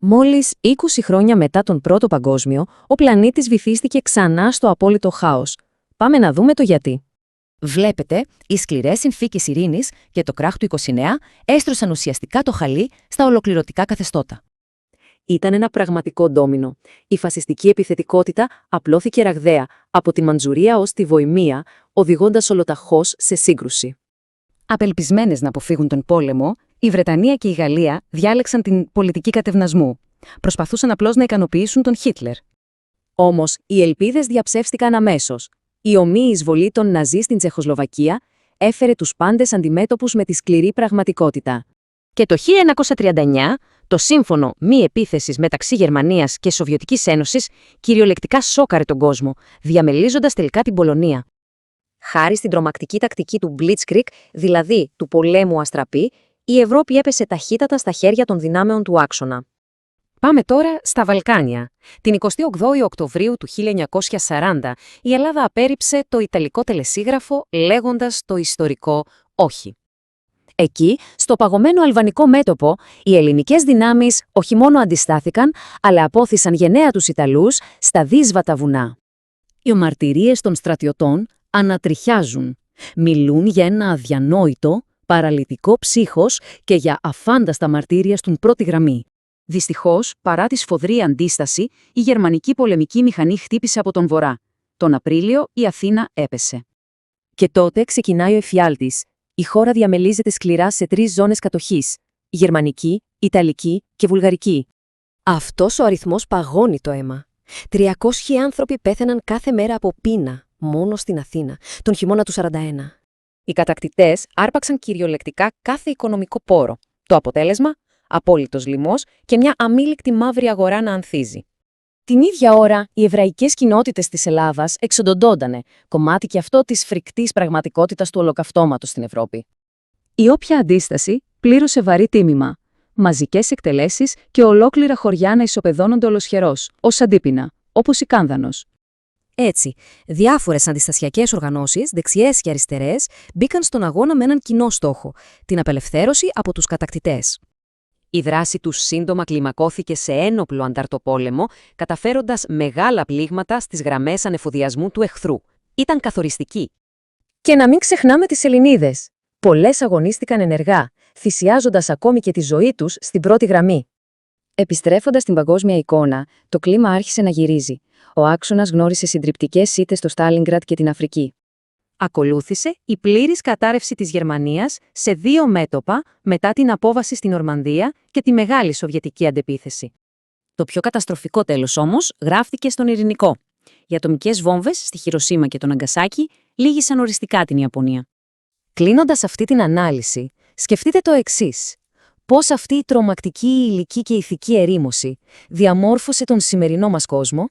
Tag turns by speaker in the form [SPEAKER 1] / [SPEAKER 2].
[SPEAKER 1] Μόλις 20 χρόνια μετά τον Πρώτο Παγκόσμιο, ο πλανήτης βυθίστηκε ξανά στο απόλυτο χάος. Πάμε να δούμε το γιατί.
[SPEAKER 2] Βλέπετε, οι σκληρές συνθήκες ειρήνης και το κράχ του 29 έστρωσαν ουσιαστικά το χαλί στα ολοκληρωτικά καθεστώτα.
[SPEAKER 1] Ήταν ένα πραγματικό ντόμινο. Η φασιστική επιθετικότητα απλώθηκε ραγδαία από τη Μαντζουρία ως τη Βοημία, οδηγώντας ολοταχώς σε σύγκρουση.
[SPEAKER 2] Απελπισμένες να αποφύγουν τον πόλεμο, η Βρετανία και η Γαλλία διάλεξαν την πολιτική κατευνασμού. Προσπαθούσαν απλώς να ικανοποιήσουν τον Χίτλερ.
[SPEAKER 1] Όμως, οι ελπίδες διαψεύστηκαν αμέσως. Η ομοίη εισβολή των Ναζί στην Τσεχοσλοβακία έφερε τους πάντες αντιμέτωπους με τη σκληρή πραγματικότητα.
[SPEAKER 2] Και το 1939, το σύμφωνο μη επίθεσης μεταξύ Γερμανίας και Σοβιετικής Ένωσης κυριολεκτικά σόκαρε τον κόσμο, διαμελίζοντας τελικά την Πολωνία.
[SPEAKER 1] Χάρη στην τρομακτική τακτική του Blitzkrieg, δηλαδή του πολέμου αστραπή, η Ευρώπη έπεσε ταχύτατα στα χέρια των δυνάμεων του άξονα.
[SPEAKER 2] Πάμε τώρα στα Βαλκάνια. Την 28η Οκτωβρίου του 1940, η Ελλάδα απέρριψε το Ιταλικό τελεσίγραφο λέγοντας το ιστορικό «όχι».
[SPEAKER 1] Εκεί, στο παγωμένο αλβανικό μέτωπο, οι ελληνικές δυνάμεις όχι μόνο αντιστάθηκαν, αλλά απόθυσαν γενναία τους Ιταλούς στα δύσβατα βουνά. Οι μαρτυρίες των στρατιωτών ανατριχιάζουν. Μιλούν για ένα αδιανόητο, παραλυτικό ψύχος και για αφάνταστα μαρτύρια στην πρώτη γραμμή. Δυστυχώς, παρά τη σφοδρή αντίσταση, η γερμανική πολεμική μηχανή χτύπησε από τον βορρά. Τον Απρίλιο η Αθήνα έπεσε. Και τότε ξεκινάει ο εφιάλτης. Η χώρα διαμελίζεται σκληρά σε 3 ζώνες κατοχής: γερμανική, ιταλική και βουλγαρική. Αυτός ο αριθμός παγώνει το αίμα. 300 άνθρωποι πέθαιναν κάθε μέρα από πείνα, μόνο στην Αθήνα, τον χειμώνα του 41. Οι κατακτητές άρπαξαν κυριολεκτικά κάθε οικονομικό πόρο. Το αποτέλεσμα, απόλυτος λοιμός και μια αμήλικτη μαύρη αγορά να ανθίζει. Την ίδια ώρα, οι εβραϊκές κοινότητες της Ελλάδας εξοντοντώντανε, κομμάτι και αυτό της φρικτής πραγματικότητας του ολοκαυτώματος στην Ευρώπη. Η όποια αντίσταση πλήρωσε βαρύ τίμημα. Μαζικές εκτελέσεις και ολόκληρα χωριά να ισοπεδώνονται ολοσχερώς, ως αντίπεινα, όπως η Κάνδανος. Έτσι, διάφορες αντιστασιακές οργανώσεις, δεξιές και αριστερές, μπήκαν στον αγώνα με έναν κοινό στόχο: την απελευθέρωση από τους κατακτητές. Η δράση τους σύντομα κλιμακώθηκε σε ένοπλο ανταρτοπόλεμο, καταφέροντας μεγάλα πλήγματα στις γραμμές ανεφοδιασμού του εχθρού. Ήταν καθοριστική. Και να μην ξεχνάμε τις Ελληνίδες. Πολλές αγωνίστηκαν ενεργά, θυσιάζοντας ακόμη και τη ζωή τους στην πρώτη γραμμή. Επιστρέφοντας στην παγκόσμια εικόνα, το κλίμα άρχισε να γυρίζει. Ο άξονας γνώρισε συντριπτικές ήττες στο Στάλινγκραντ και την Αφρική. Ακολούθησε η πλήρης κατάρρευση της Γερμανίας σε 2 μέτωπα μετά την απόβαση στην Ορμανδία και τη μεγάλη σοβιετική αντεπίθεση. Το πιο καταστροφικό τέλος όμως γράφτηκε στον Ειρηνικό. Οι ατομικές βόμβες στη Χιροσίμα και τον Ναγκασάκι λύγησαν οριστικά την Ιαπωνία. Κλείνοντας αυτή την ανάλυση, σκεφτείτε το εξής: πώς αυτή η τρομακτική υλική και ηθική ερήμωση διαμόρφωσε τον σημερινό μας κόσμο.